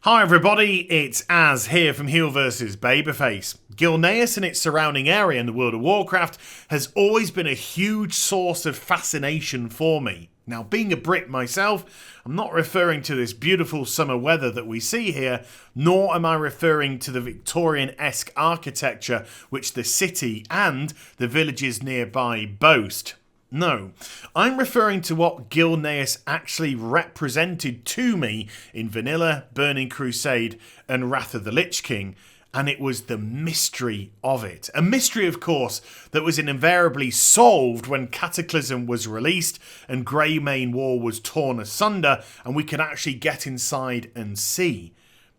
Hi everybody, it's Az here from HeelvsBabyface. Gilneas and its surrounding area in the world of Warcraft has always been a huge source of fascination for me. Now, being a Brit myself, I'm not referring to this beautiful summer weather that we see here, nor am I referring to the Victorian-esque architecture which the city and the villages nearby boast. No, I'm referring to what Gilneas actually represented to me in Vanilla, Burning Crusade and Wrath of the Lich King, and it was the mystery of it. A mystery, of course, that was invariably solved when Cataclysm was released and Greymane Wall was torn asunder and we could actually get inside and see.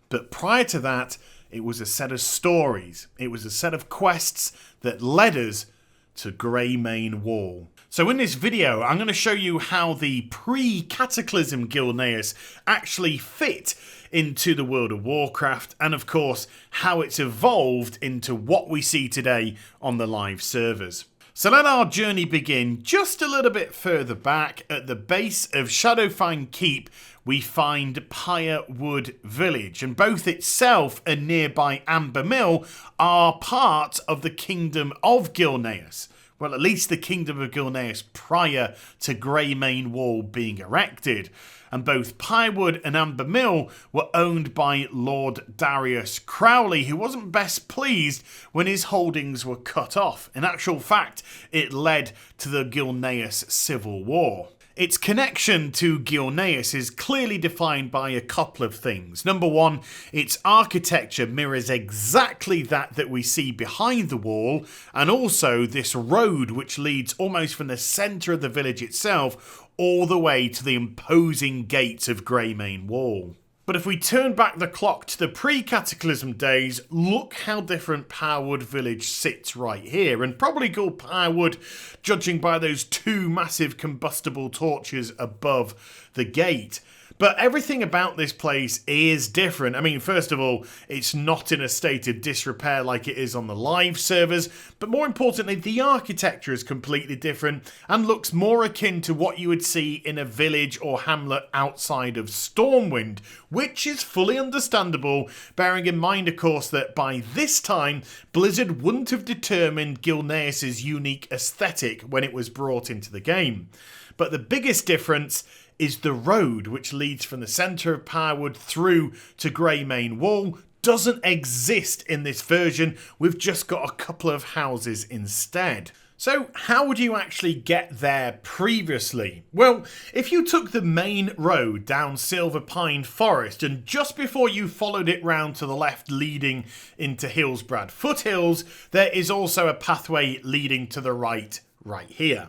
But prior to that, it was a set of stories. It was a set of quests that led us to Greymane Wall. So in this video, I'm going to show you how the pre-Cataclysm Gilneas actually fit into the world of Warcraft, and of course, how it's evolved into what we see today on the live servers. So let our journey begin just a little bit further back. At the base of Shadowfang Keep, we find Pyrewood Village, and both itself and nearby Amber Mill are part of the Kingdom of Gilneas. Well, at least the Kingdom of Gilneas prior to Greymane Wall being erected. And both Pyrewood and Amber Mill were owned by Lord Darius Crowley, who wasn't best pleased when his holdings were cut off. In actual fact, it led to the Gilneas Civil War. Its connection to Gilneas is clearly defined by a couple of things. Number one, its architecture mirrors exactly that we see behind the wall, and also this road which leads almost from the centre of the village itself all the way to the imposing gates of Greymane Wall. But if we turn back the clock to the pre-Cataclysm days, look how different Pyrewood Village sits right here, and probably called Pyrewood judging by those two massive combustible torches above the gate. But everything about this place is different. I mean, first of all, it's not in a state of disrepair like it is on the live servers, but more importantly, the architecture is completely different and looks more akin to what you would see in a village or hamlet outside of Stormwind, which is fully understandable, bearing in mind, of course, that by this time, Blizzard wouldn't have determined Gilneas' unique aesthetic when it was brought into the game. But the biggest difference is the road which leads from the centre of Pyrewood through to Greymane Wall doesn't exist in this version. We've just got a couple of houses instead. So how would you actually get there previously? Well, if you took the main road down Silver Pine Forest and just before you followed it round to the left leading into Hillsbrad Foothills, there is also a pathway leading to the right here.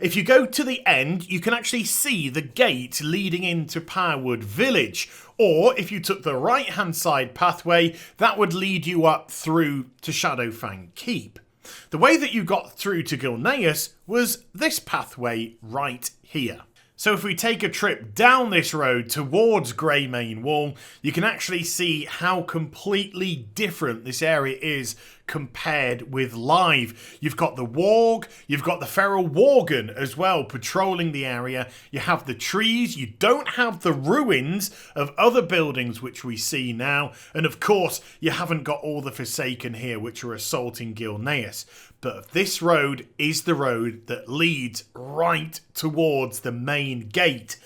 If you go to the end, you can actually see the gate leading into Pyrewood Village. Or if you took the right hand side pathway, that would lead you up through to Shadowfang Keep. The way that you got through to Gilneas was this pathway right here. So if we take a trip down this road towards Greymane Wall, you can actually see how completely different this area is compared with live. You've got the warg, you've got the feral worgen as well patrolling the area, you have the trees, you don't have the ruins of other buildings which we see now, and of course you haven't got all the Forsaken here which are assaulting Gilneas. But this road is the road that leads right towards the main gate.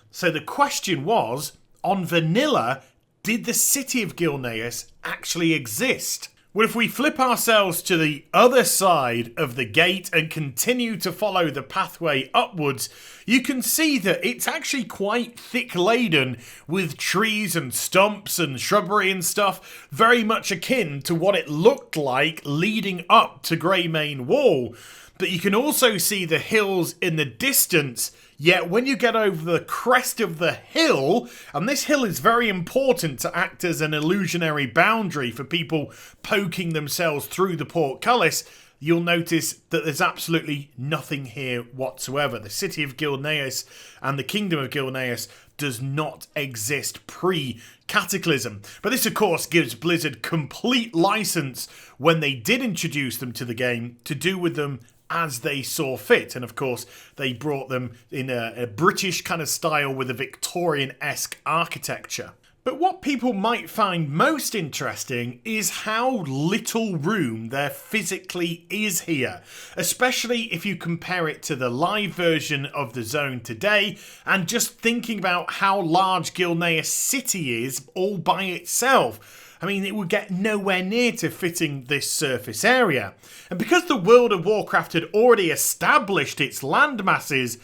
So the question was, on Vanilla, did the city of Gilneas actually exist? Well, if we flip ourselves to the other side of the gate and continue to follow the pathway upwards, you can see that it's actually quite thick laden with trees and stumps and shrubbery and stuff, very much akin to what it looked like leading up to Greymane Wall. But you can also see the hills in the distance, yet when you get over the crest of the hill, and this hill is very important to act as an illusionary boundary for people poking themselves through the portcullis, you'll notice that there's absolutely nothing here whatsoever. The city of Gilneas and the kingdom of Gilneas does not exist pre-Cataclysm. But this, of course, gives Blizzard complete license when they did introduce them to the game to do with them as they saw fit. And of course, they brought them in a British kind of style with a Victorian-esque architecture. But what people might find most interesting is how little room there physically is here, especially if you compare it to the live version of the zone today, and just thinking about how large Gilneas City is all by itself. I mean, it would get nowhere near to fitting this surface area. And because the World of Warcraft had already established its land masses,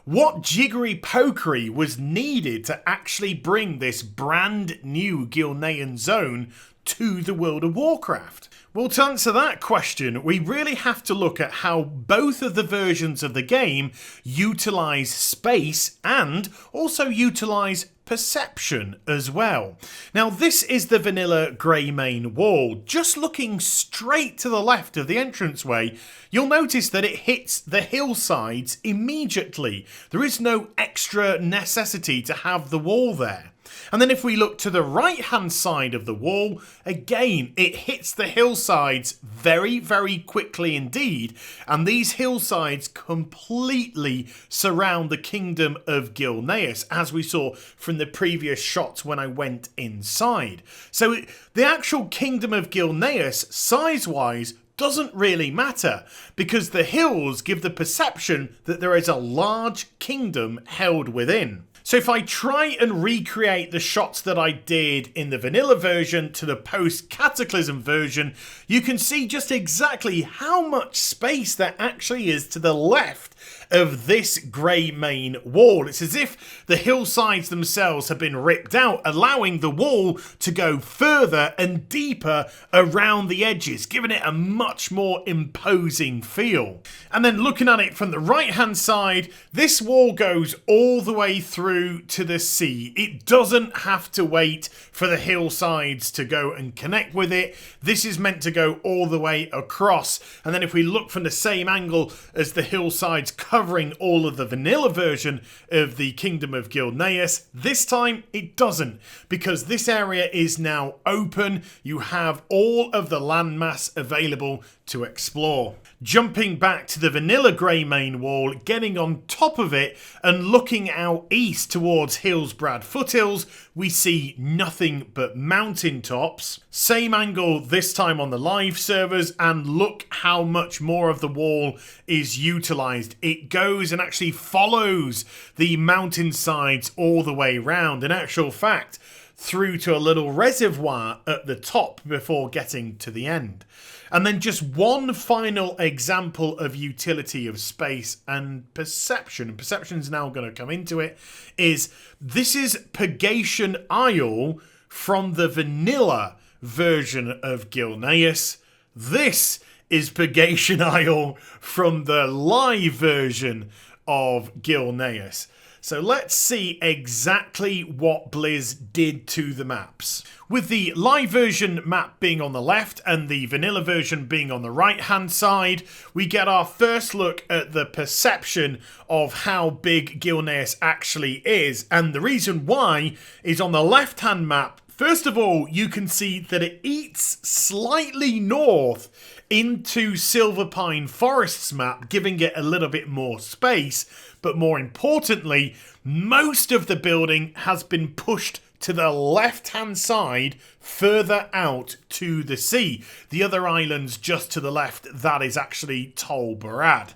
what jiggery-pokery was needed to actually bring this brand new Gilnean zone to the World of Warcraft? Well, to answer that question, we really have to look at how both of the versions of the game utilise space and also utilise perception as well. Now, this is the vanilla grey main wall. Just looking straight to the left of the entranceway, you'll notice that it hits the hillsides immediately. There is no extra necessity to have the wall there. And then if we look to the right hand side of the wall, again, it hits the hillsides very, very quickly indeed. And these hillsides completely surround the kingdom of Gilneas, as we saw from the previous shots when I went inside. So the actual kingdom of Gilneas, size-wise, doesn't really matter, because the hills give the perception that there is a large kingdom held within. So if I try and recreate the shots that I did in the vanilla version to the post-Cataclysm version, you can see just exactly how much space there actually is to the left of this grey main wall. It's as if the hillsides themselves have been ripped out, allowing the wall to go further and deeper around the edges, giving it a much more imposing feel. And then looking at it from the right hand side, this wall goes all the way through to the sea. It doesn't have to wait for the hillsides to go and connect with it. This is meant to go all the way across. And then if we look from the same angle as the hillsides covering all of the vanilla version of the Kingdom of Gilneas, this time it doesn't, because this area is now open. You have all of the landmass available to explore. Jumping back to the vanilla grey main wall, getting on top of it and looking out east towards Hillsbrad Foothills, we see nothing but mountaintops. Same angle this time on the live servers, and look how much more of the wall is utilised. It goes and actually follows the mountainsides all the way round. In actual fact, through to a little reservoir at the top before getting to the end. And then just one final example of utility of space and perception. Perception's now going to come into it. This is Purgation Isle from the vanilla version of Gilneas. This is Purgation Isle from the live version of Gilneas. So let's see exactly what Blizz did to the maps. With the live version map being on the left and the vanilla version being on the right hand side, we get our first look at the perception of how big Gilneas actually is. And the reason why is on the left hand map, first of all, you can see that it eats slightly north into Silverpine Forest's map, giving it a little bit more space. But more importantly, most of the building has been pushed to the left-hand side, further out to the sea. The other islands just to the left, that is actually Tol Barad.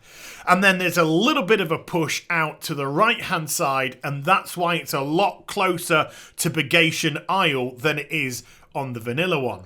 And then there's a little bit of a push out to the right-hand side, and that's why it's a lot closer to Purgation Isle than it is on the vanilla one.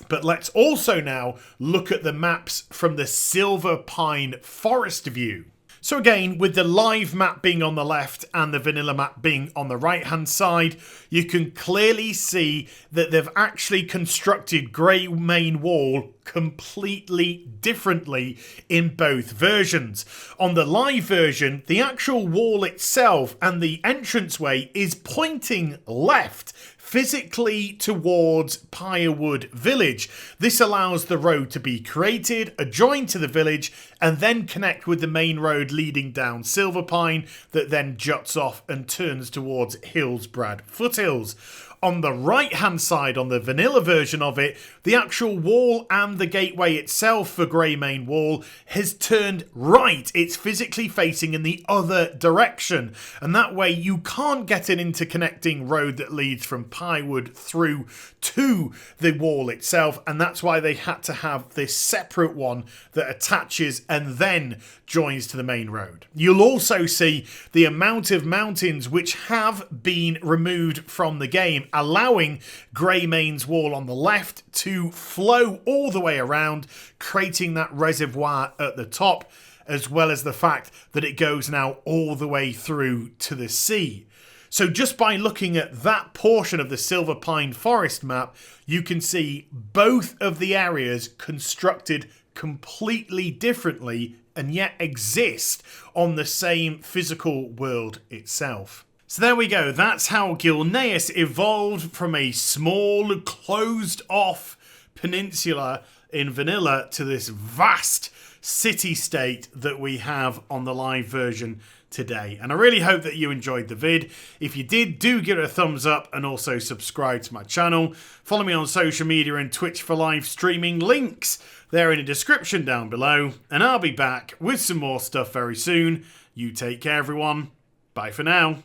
But let's also now look at the maps from the Silverpine Forest view. So again, with the live map being on the left and the vanilla map being on the right hand side, you can clearly see that they've actually constructed Grey Main Wall completely differently in both versions. On the live version, the actual wall itself and the entranceway is pointing left, physically towards Pirewood Village. This allows the road to be created, adjoin to the village, and then connect with the main road leading down Silverpine that then juts off and turns towards Hillsbrad Foothills. On the right-hand side, on the vanilla version of it, the actual wall and the gateway itself for Greymane Wall has turned right. It's physically facing in the other direction. And that way you can't get an interconnecting road that leads from Pywood through to the wall itself. And that's why they had to have this separate one that attaches and then joins to the main road. You'll also see the amount of mountains which have been removed from the game, allowing Greymane's Wall on the left to flow all the way around, creating that reservoir at the top, as well as the fact that it goes now all the way through to the sea. So just by looking at that portion of the Silver Pine Forest map, you can see both of the areas constructed completely differently and yet exist on the same physical world itself. So there we go, that's how Gilneas evolved from a small, closed-off peninsula in vanilla to this vast city-state that we have on the live version today. And I really hope that you enjoyed the vid. If you did, do give it a thumbs up and also subscribe to my channel. Follow me on social media and Twitch for live streaming. Links there in the description down below. And I'll be back with some more stuff very soon. You take care, everyone. Bye for now.